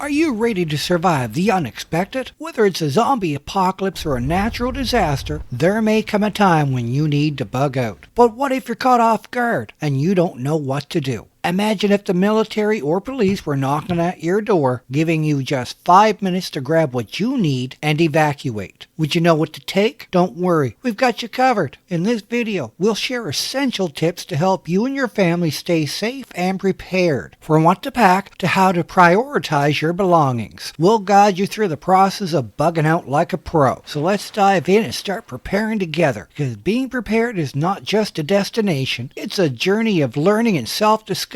Are you ready to survive the unexpected? Whether it's a zombie apocalypse or a natural disaster, there may come a time when you need to bug out. But what if you're caught off guard and you don't know what to do? Imagine if the military or police were knocking at your door, giving you just 5 minutes to grab what you need and evacuate. Would you know what to take? Don't worry, we've got you covered. In this video, we'll share essential tips to help you and your family stay safe and prepared. From what to pack to how to prioritize your belongings. We'll guide you through the process of bugging out like a pro. So let's dive in and start preparing together. Because being prepared is not just a destination, it's a journey of learning and self-discovery.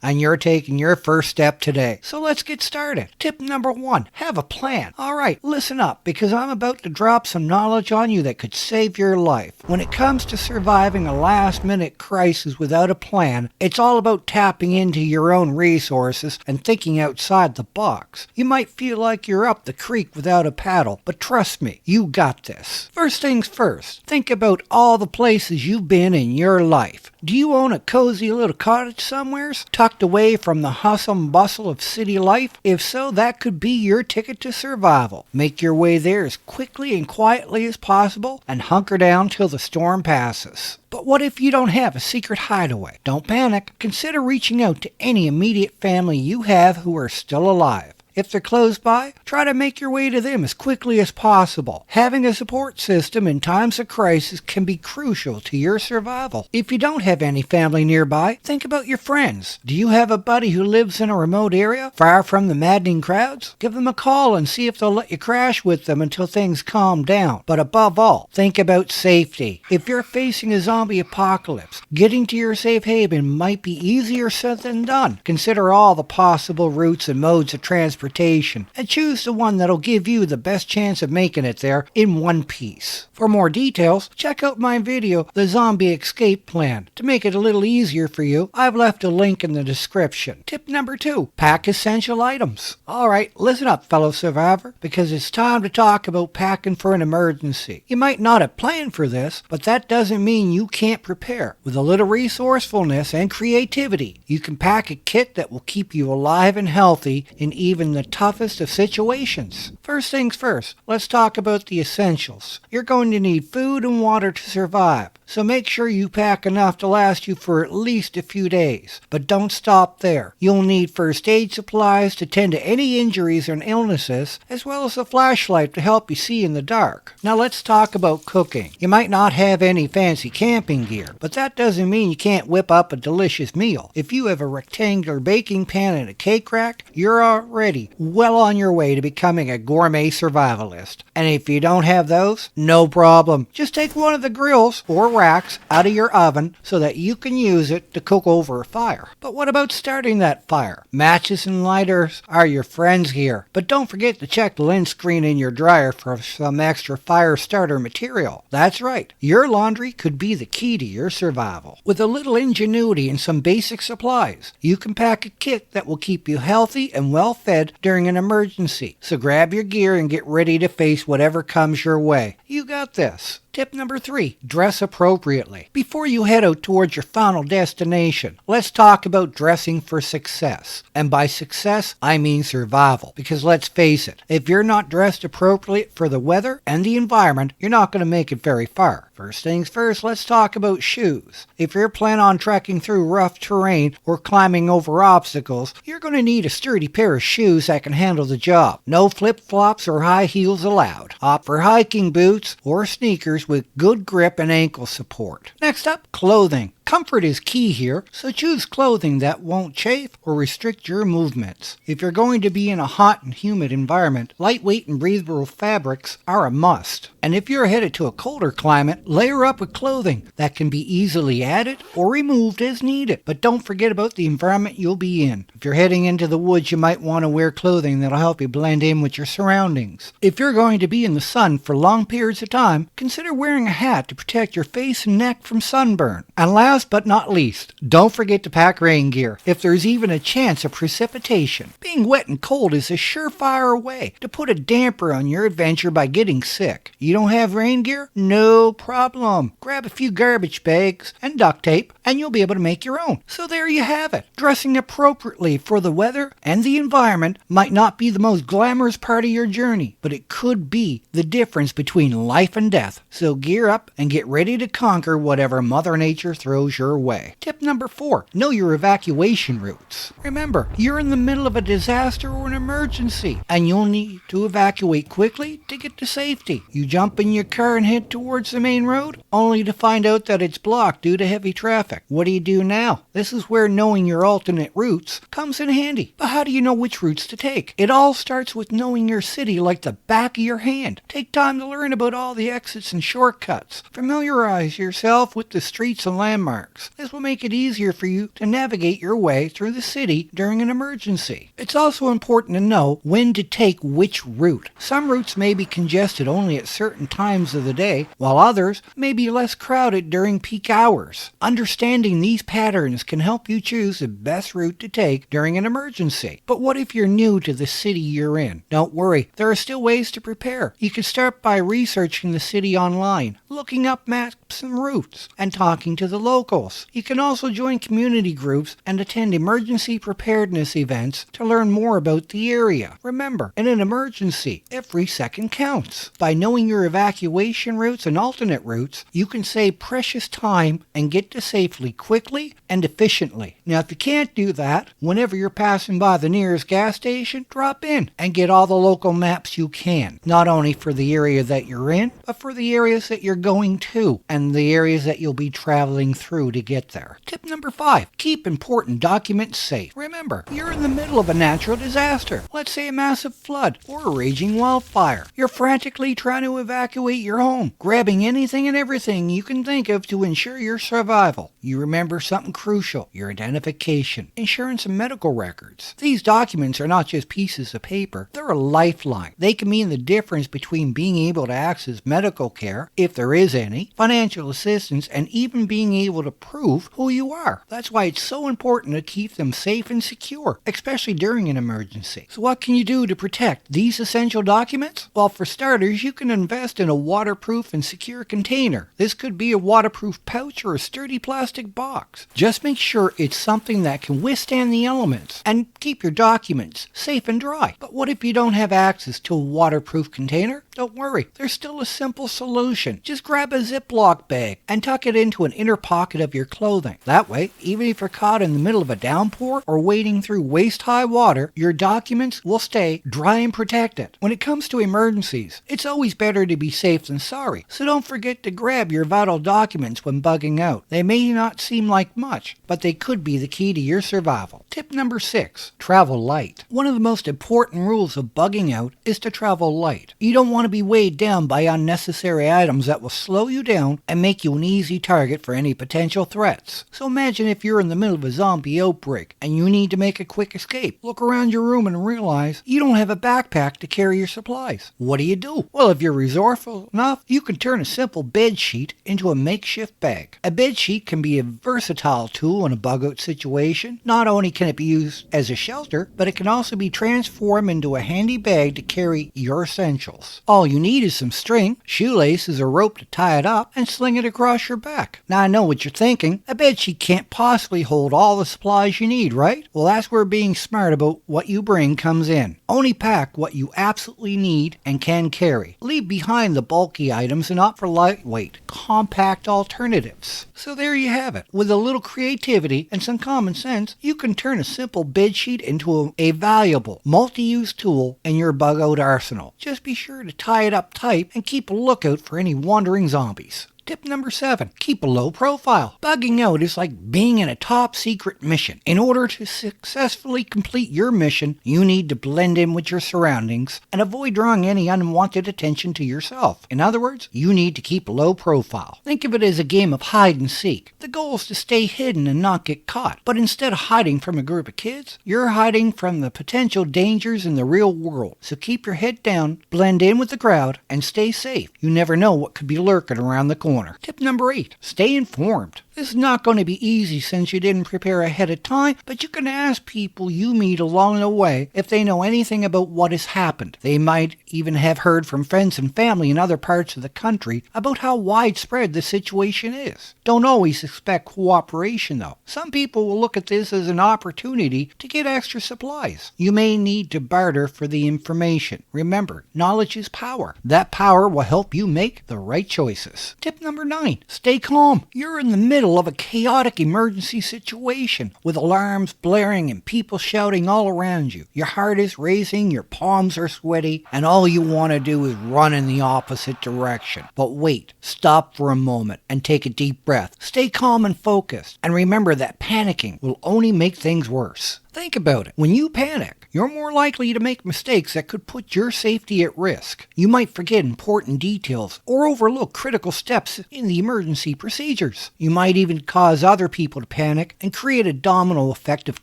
And you're taking your first step today. So let's get started. Tip number 1, have a plan. Alright, listen up because I'm about to drop some knowledge on you that could save your life. When it comes to surviving a last-minute crisis without a plan, it's all about tapping into your own resources and thinking outside the box. You might feel like you're up the creek without a paddle, but trust me, you got this. First things first, think about all the places you've been in your life. Do you own a cozy little cottage somewheres, tucked away from the hustle and bustle of city life? If so, that could be your ticket to survival. Make your way there as quickly and quietly as possible and hunker down till the storm passes. But what if you don't have a secret hideaway? Don't panic. Consider reaching out to any immediate family you have who are still alive. If they're close by, try to make your way to them as quickly as possible. Having a support system in times of crisis can be crucial to your survival. If you don't have any family nearby, think about your friends. Do you have a buddy who lives in a remote area, far from the maddening crowds? Give them a call and see if they'll let you crash with them until things calm down. But above all, think about safety. If you're facing a zombie apocalypse, getting to your safe haven might be easier said than done. Consider all the possible routes and modes of transportation and choose the one that'll give you the best chance of making it there in one piece. For more details, check out my video, The Zombie Escape Plan. To make it a little easier for you, I've left a link in the description. Tip number 2, pack essential items. Alright, listen up fellow survivor, because it's time to talk about packing for an emergency. You might not have planned for this, but that doesn't mean you can't prepare. With a little resourcefulness and creativity, you can pack a kit that will keep you alive and healthy in even the toughest of situations. First things first, let's talk about the essentials. You're going to need food and water to survive, so make sure you pack enough to last you for at least a few days. But don't stop there. You'll need first aid supplies to tend to any injuries and illnesses, as well as a flashlight to help you see in the dark. Now let's talk about cooking. You might not have any fancy camping gear, but that doesn't mean you can't whip up a delicious meal. If you have a rectangular baking pan and a cake rack, you're already well on your way to becoming a gourmet survivalist. And if you don't have those, no problem. Just take one of the grills or racks out of your oven so that you can use it to cook over a fire. But what about starting that fire? Matches and lighters are your friends here. But don't forget to check the lint screen in your dryer for some extra fire starter material. That's right, your laundry could be the key to your survival. With a little ingenuity and some basic supplies, you can pack a kit that will keep you healthy and well fed during an emergency. So grab your gear and get ready to face whatever comes your way. You got this. Tip number 3, dress appropriately. Before you head out towards your final destination, let's talk about dressing for success. And by success, I mean survival. Because let's face it, if you're not dressed appropriately for the weather and the environment, you're not going to make it very far. First things first, let's talk about shoes. If you're planning on trekking through rough terrain or climbing over obstacles, you're going to need a sturdy pair of shoes that can handle the job. No flip-flops or high heels allowed. Opt for hiking boots or sneakers with good grip and ankle support. Next up, clothing. Comfort is key here, so choose clothing that won't chafe or restrict your movements. If you're going to be in a hot and humid environment, lightweight and breathable fabrics are a must. And if you're headed to a colder climate, layer up with clothing that can be easily added or removed as needed. But don't forget about the environment you'll be in. If you're heading into the woods, you might want to wear clothing that'll help you blend in with your surroundings. If you're going to be in the sun for long periods of time, consider wearing a hat to protect your face and neck from sunburn. And last Last but not least, don't forget to pack rain gear if there's even a chance of precipitation. Being wet and cold is a surefire way to put a damper on your adventure by getting sick. You don't have rain gear? No problem. Grab a few garbage bags and duct tape and you'll be able to make your own. So there you have it. Dressing appropriately for the weather and the environment might not be the most glamorous part of your journey, but it could be the difference between life and death. So gear up and get ready to conquer whatever Mother Nature throws your way. Tip number 4, know your evacuation routes. Remember, you're in the middle of a disaster or an emergency, and you'll need to evacuate quickly to get to safety. You jump in your car and head towards the main road, only to find out that it's blocked due to heavy traffic. What do you do now? This is where knowing your alternate routes comes in handy. But how do you know which routes to take? It all starts with knowing your city like the back of your hand. Take time to learn about all the exits and shortcuts. Familiarize yourself with the streets and landmarks. This will make it easier for you to navigate your way through the city during an emergency. It's also important to know when to take which route. Some routes may be congested only at certain times of the day, while others may be less crowded during peak hours. Understanding these patterns can help you choose the best route to take during an emergency. But what if you're new to the city you're in? Don't worry, there are still ways to prepare. You can start by researching the city online, looking up maps and routes, and talking to the locals. You can also join community groups and attend emergency preparedness events to learn more about the area. Remember, in an emergency, every second counts. By knowing your evacuation routes and alternate routes, you can save precious time and get to safely quickly and efficiently. Now, if you can't do that, whenever you're passing by the nearest gas station, drop in and get all the local maps you can. Not only for the area that you're in, but for the areas that you're going to and the areas that you'll be traveling through to get there. Tip number 5, keep important documents safe. Remember, you're in the middle of a natural disaster. Let's say a massive flood or a raging wildfire. You're frantically trying to evacuate your home, grabbing anything and everything you can think of to ensure your survival. You remember something crucial, your identification, insurance, and medical records. These documents are not just pieces of paper, they're a lifeline. They can mean the difference between being able to access medical care, if there is any, financial assistance, and even being able to prove who you are. That's why it's so important to keep them safe and secure, especially during an emergency. So what can you do to protect these essential documents? Well, for starters, you can invest in a waterproof and secure container. This could be a waterproof pouch or a sturdy plastic box. Just make sure it's something that can withstand the elements and keep your documents safe and dry. But what if you don't have access to a waterproof container? Don't worry, there's still a simple solution. Just grab a Ziploc bag and tuck it into an inner pocket of your clothing. That way, even if you're caught in the middle of a downpour or wading through waist-high water, your documents will stay dry and protected. When it comes to emergencies, it's always better to be safe than sorry, so don't forget to grab your vital documents when bugging out. They may not seem like much, but they could be the key to your survival. Tip number 6, travel light. One of the most important rules of bugging out is to travel light. You don't want to be weighed down by unnecessary items that will slow you down and make you an easy target for any potential threats. So imagine if you're in the middle of a zombie outbreak and you need to make a quick escape. Look around your room and realize you don't have a backpack to carry your supplies. What do? Well, if you're resourceful enough, you can turn a simple bed sheet into a makeshift bag. A bed sheet can be a versatile tool in a bug out situation. Not only can it be used as a shelter, but it can also be transformed into a handy bag to carry your essentials. All you need is some string, shoelaces, or rope to tie it up and sling it across your back. Now I know what you're thinking. A bedsheet can't possibly hold all the supplies you need, right? Well, that's where being smart about what you bring comes in. Only pack what you absolutely need and can carry. Leave behind the bulky items and opt for lightweight, compact alternatives. So there you have it. With a little creativity and some common sense, you can turn a simple bedsheet into a valuable, multi-use tool in your bug out arsenal. Just be sure to tie it up tight and keep a lookout for any wandering zombies. Tip number 7, keep a low profile. Bugging out is like being in a top secret mission. In order to successfully complete your mission, you need to blend in with your surroundings and avoid drawing any unwanted attention to yourself. In other words, you need to keep a low profile. Think of it as a game of hide and seek. The goal is to stay hidden and not get caught. But instead of hiding from a group of kids, you're hiding from the potential dangers in the real world. So keep your head down, blend in with the crowd, and stay safe. You never know what could be lurking around the corner. corner. Tip number 8, stay informed. This is not going to be easy since you didn't prepare ahead of time, but you can ask people you meet along the way if they know anything about what has happened. They might even have heard from friends and family in other parts of the country about how widespread the situation is. Don't always expect cooperation though. Some people will look at this as an opportunity to get extra supplies. You may need to barter for the information. Remember, knowledge is power. That power will help you make the right choices. Tip number 9, stay calm. You're in the middle of a chaotic emergency situation with alarms blaring and people shouting all around you. Your heart is racing, your palms are sweaty, and all you want to do is run in the opposite direction. But wait, stop for a moment and take a deep breath. Stay calm and focused, and remember that panicking will only make things worse. Think about it. When you panic, you're more likely to make mistakes that could put your safety at risk. You might forget important details or overlook critical steps in the emergency procedures. You might even cause other people to panic and create a domino effect of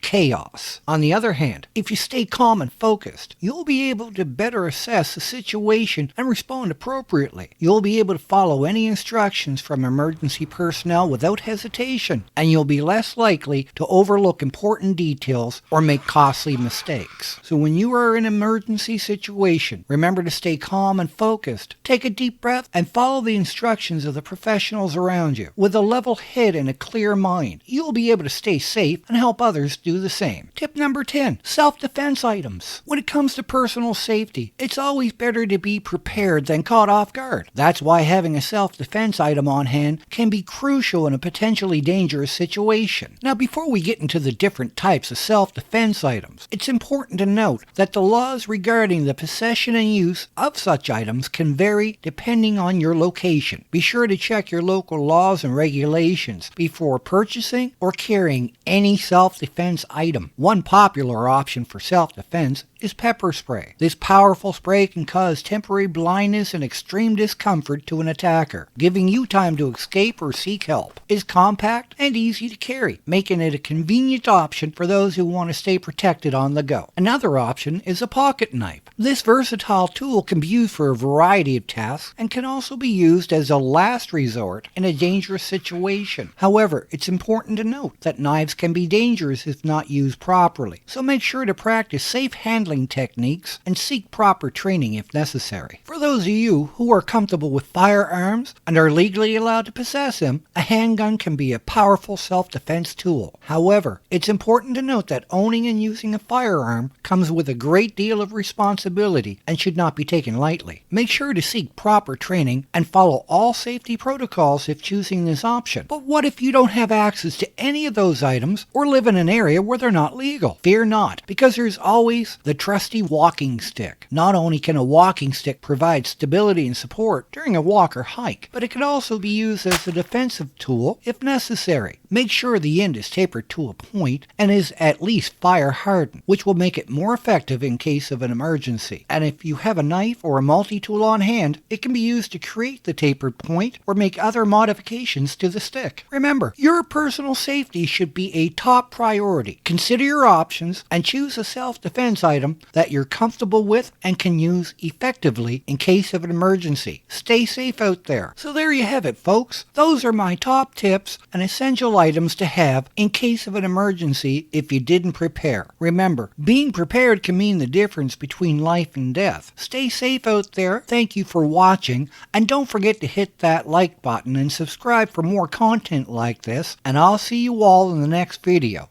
chaos. On the other hand, if you stay calm and focused, you'll be able to better assess the situation and respond appropriately. You'll be able to follow any instructions from emergency personnel without hesitation, and you'll be less likely to overlook important details or make costly mistakes. So when you are in an emergency situation, remember to stay calm and focused. Take a deep breath and follow the instructions of the professionals around you. With a level head and a clear mind, you'll be able to stay safe and help others do the same. Tip number 10, self-defense items. When it comes to personal safety, it's always better to be prepared than caught off guard. That's why having a self-defense item on hand can be crucial in a potentially dangerous situation. Now, before we get into the different types of self-defense items, it's important to note that the laws regarding the possession and use of such items can vary depending on your location. Be sure to check your local laws and regulations before purchasing or carrying any self-defense item. One popular option for self-defense is pepper spray. This powerful spray can cause temporary blindness and extreme discomfort to an attacker, giving you time to escape or seek help. It's compact and easy to carry, making it a convenient option for those who want to stay protected on the go. Another option is a pocket knife. This versatile tool can be used for a variety of tasks and can also be used as a last resort in a dangerous situation. However, it's important to note that knives can be dangerous if not used properly, so make sure to practice safe handling techniques and seek proper training if necessary. For those of you who are comfortable with firearms and are legally allowed to possess them, a handgun can be a powerful self-defense tool. However, it's important to note that owning and using a firearm comes with a great deal of responsibility and should not be taken lightly. Make sure to seek proper training and follow all safety protocols if choosing this option. But what if you don't have access to any of those items or live in an area where they're not legal? Fear not, because there's always the trusty walking stick. Not only can a walking stick provide stability and support during a walk or hike, but it can also be used as a defensive tool if necessary. Make sure the end is tapered to a point and is at least fire hardened, which will make it more effective in case of an emergency. And if you have a knife or a multi-tool on hand, it can be used to create the tapered point or make other modifications to the stick. Remember, your personal safety should be a top priority. Consider your options and choose a self-defense item that you're comfortable with and can use effectively in case of an emergency. Stay safe out there. So there you have it, folks. Those are my top tips and essential items to have in case of an emergency if you didn't prepare. Remember, being prepared can mean the difference between life and death. Stay safe out there. Thank you for watching, and don't forget to hit that like button and subscribe for more content like this, and I'll see you all in the next video.